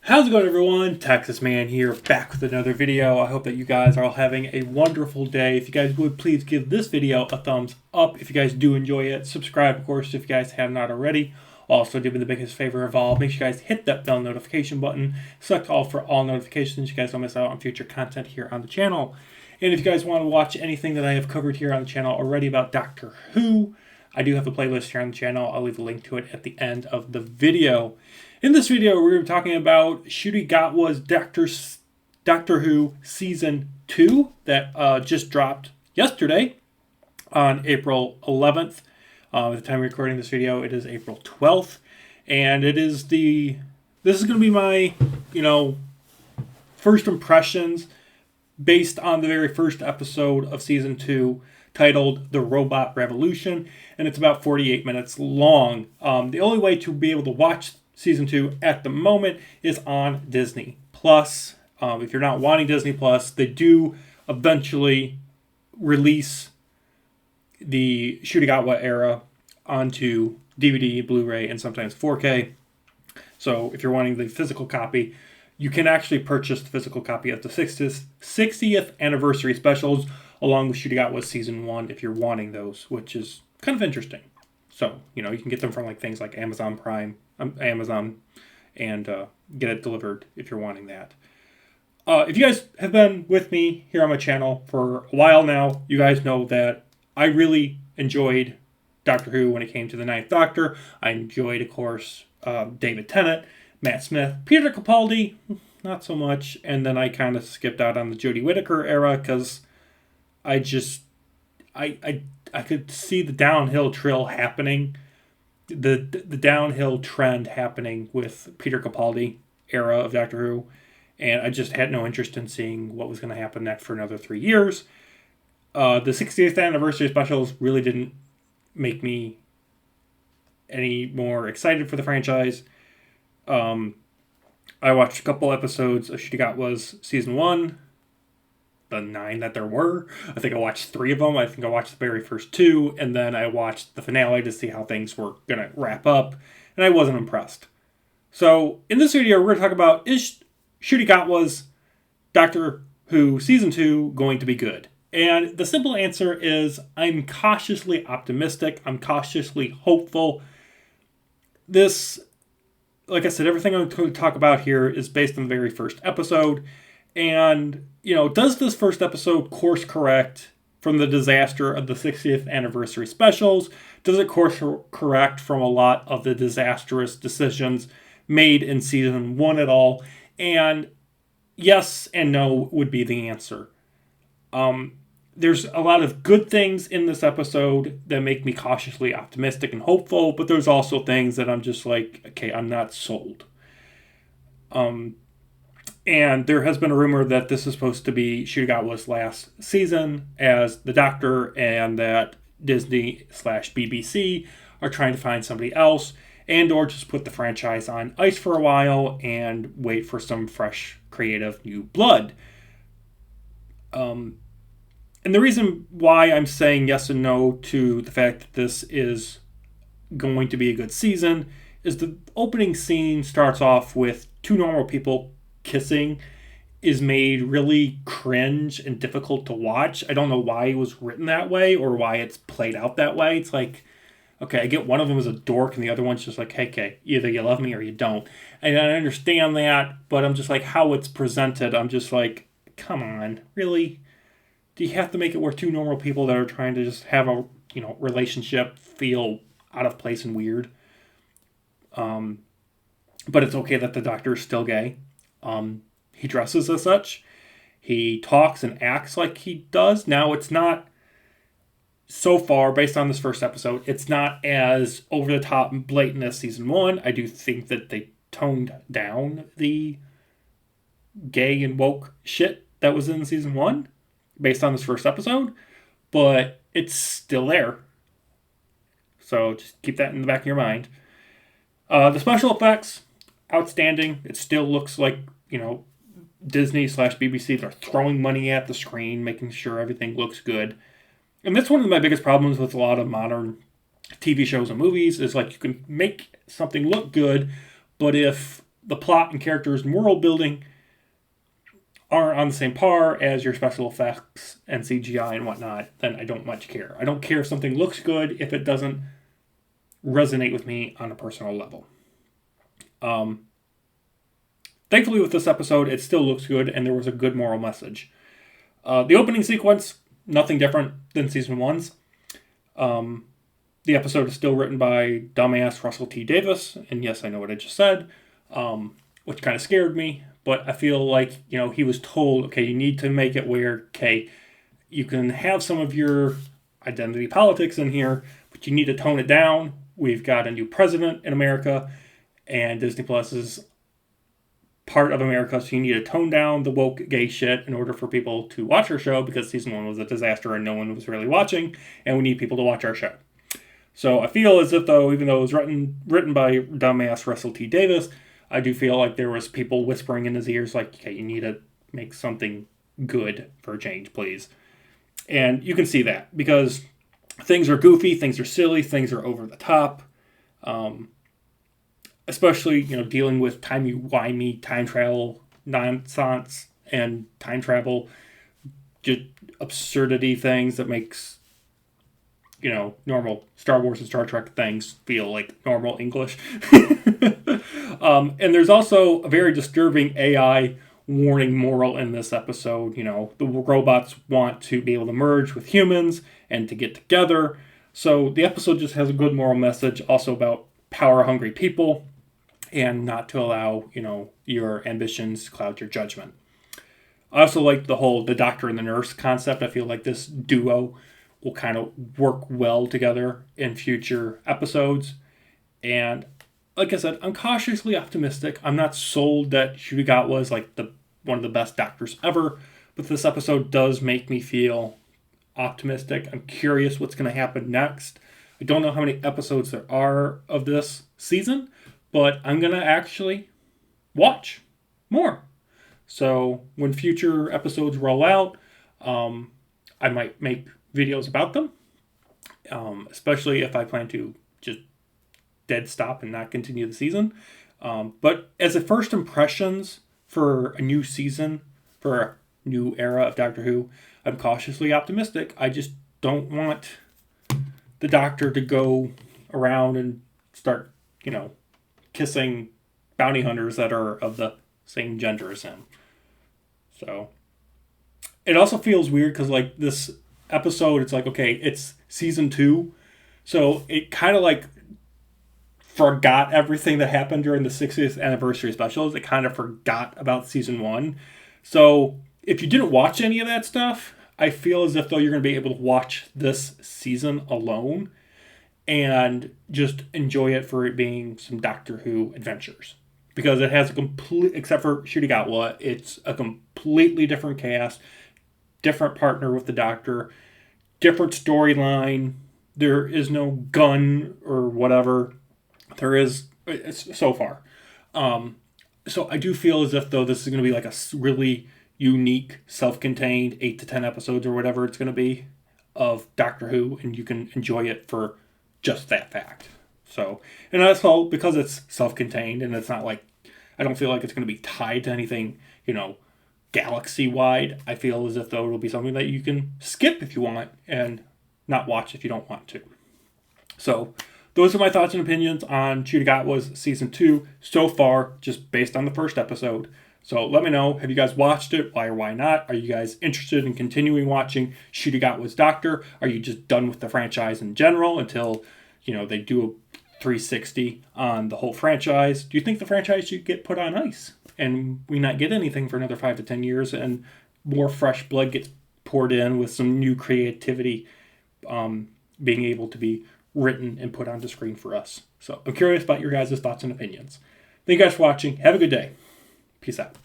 How's it going, everyone? Texas Man here, back with another video. I hope that you guys are all having a wonderful day. If you guys would, please give this video a thumbs up if you guys do enjoy it. Subscribe, of course, if you guys have not already. Also, do me the biggest favor of all, make sure you guys hit that bell notification button. Select all for all notifications. You guys don't miss out on future content here on the channel. And if you guys want to watch anything that I have covered here on the channel already about Doctor Who, I do have a playlist here on the channel. I'll leave a link to it at the end of the video. In this video, we're talking about Ncuti Gatwa's Doctor Who Season 2 that just dropped yesterday on April 11th. At the time of recording this video, it is April 12th. And this is going to be my, first impressions based on the very first episode of Season 2, titled The Robot Revolution, and it's about 48 minutes long. The only way to be able to watch Season 2 at the moment is on Disney Plus. If you're not wanting Disney Plus, they do eventually release the Ncuti Gatwa era onto DVD, Blu-ray, and sometimes 4K. So if you're wanting the physical copy, you can actually purchase the physical copy of the 60th anniversary specials along with Ncuti Gatwa's Season 1 if you're wanting those, which is kind of interesting. So, you can get them from things like Amazon Prime, and get it delivered if you're wanting that. If you guys have been with me here on my channel for a while now, you guys know that I really enjoyed Doctor Who when it came to the Ninth Doctor. I enjoyed, of course, David Tennant, Matt Smith, Peter Capaldi, not so much, and then I kind of skipped out on the Jodie Whittaker era because I could see the downhill trail happening, the downhill trend happening with Peter Capaldi era of Doctor Who, and I just had no interest in seeing what was going to happen next for another 3 years. The 60th anniversary specials really didn't make me any more excited for the franchise. I watched a couple episodes of Ncuti Gatwa's Season 1, the 9 that there were. I think I watched 3 of them. I think I watched the very first 2, and then I watched the finale to see how things were going to wrap up, and I wasn't impressed. So, in this video, we're going to talk about, is Ncuti Gatwa's Doctor Who Season 2 going to be good? And the simple answer is, I'm cautiously optimistic. I'm cautiously hopeful. This, like I said, everything I'm going to talk about here is based on the very first episode. And, does this first episode course correct from the disaster of the 60th anniversary specials? Does it course correct from a lot of the disastrous decisions made in Season 1 at all? And yes and no would be the answer. There's a lot of good things in this episode that make me cautiously optimistic and hopeful, but there's also things that I'm just like, okay, I'm not sold. And there has been a rumor that this is supposed to be Ncuti Gatwa's last season as the Doctor, and that Disney/BBC are trying to find somebody else, and or just put the franchise on ice for a while and wait for some fresh, creative new blood. And the reason why I'm saying yes and no to the fact that this is going to be a good season is the opening scene starts off with two normal people kissing, is made really cringe and difficult to watch. I don't know why it was written that way or why it's played out that way. It's like, okay, I get one of them is a dork and the other one's just like, hey, okay, either you love me or you don't. And I understand that, but I'm just like, how it's presented, I'm just like, come on, really? Do you have to make it where two normal people that are trying to just have a, relationship feel out of place and weird? But it's okay that the Doctor is still gay. He dresses as such. He talks and acts like he does. Now, it's not, so far, based on this first episode, it's not as over-the-top and blatant as Season 1. I do think that they toned down the gay and woke shit that was in Season 1. Based on this first episode, but it's still there. So just keep that in the back of your mind. The special effects, outstanding. It still looks like, Disney/BBC, they're throwing money at the screen, making sure everything looks good. And that's one of my biggest problems with a lot of modern TV shows and movies, is like you can make something look good, but if the plot and characters and world building aren't on the same par as your special effects and CGI and whatnot, then I don't much care. I don't care if something looks good if it doesn't resonate with me on a personal level. Thankfully, with this episode, it still looks good, and there was a good moral message. The opening sequence, nothing different than season 1's. The episode is still written by dumbass Russell T. Davis, and yes, I know what I just said, which kind of scared me, but I feel like, he was told, okay, you need to make it where, okay, you can have some of your identity politics in here, but you need to tone it down. We've got a new president in America, and Disney Plus is part of America, so you need to tone down the woke gay shit in order for people to watch our show, because season 1 was a disaster and no one was really watching, and we need people to watch our show. So I feel as if, though, even though it was written by dumbass Russell T. Davis, I do feel like there was people whispering in his ears like, okay, you need to make something good for a change, please. And you can see that, because things are goofy, things are silly, things are over the top. Especially, dealing with timey-wimey time travel nonsense and time travel just absurdity things that makes, normal Star Wars and Star Trek things feel like normal English. And there's also a very disturbing AI warning moral in this episode. The robots want to be able to merge with humans and to get together. So the episode just has a good moral message also about power-hungry people, and not to allow, your ambitions to cloud your judgment. I also like the doctor and the nurse concept. I feel like this duo will kind of work well together in future episodes. And like I said, I'm cautiously optimistic. I'm not sold that Ncuti was like one of the best doctors ever, but this episode does make me feel optimistic. I'm curious what's going to happen next. I don't know how many episodes there are of this season, but I'm going to actually watch more. So when future episodes roll out, I might make videos about them, especially if I plan to just dead stop and not continue the season. But as a first impressions for a new season, for a new era of Doctor Who, I'm cautiously optimistic. I just don't want the Doctor to go around and start, kissing bounty hunters that are of the same gender as him. So it also feels weird because this episode, it's okay, it's season 2, so it kind of forgot everything that happened during the 60th anniversary specials. It kind of forgot about season 1. So if you didn't watch any of that stuff, I feel as if though you're going to be able to watch this season alone and just enjoy it for it being some Doctor Who adventures. Because it has except for Ncuti, it's a completely different cast, different partner with the Doctor, different storyline. There is no gun or whatever. There is, so far. So I do feel as if though this is going to be a really unique, self-contained 8 to 10 episodes or whatever it's going to be of Doctor Who, and you can enjoy it for just that fact. So, and also because it's self-contained and it's not I don't feel like it's going to be tied to anything, galaxy-wide. I feel as if though it'll be something that you can skip if you want and not watch if you don't want to. So, those are my thoughts and opinions on Ncuti Season 2 so far, just based on the first episode. So let me know, have you guys watched it? Why or why not? Are you guys interested in continuing watching Ncuti Doctor? Are you just done with the franchise in general until, they do a 360 on the whole franchise? Do you think the franchise should get put on ice and we not get anything for another 5 to 10 years and more fresh blood gets poured in with some new creativity being able to be written and put onto screen for us? So I'm curious about your guys' thoughts and opinions. Thank you guys for watching. Have a good day. Peace out.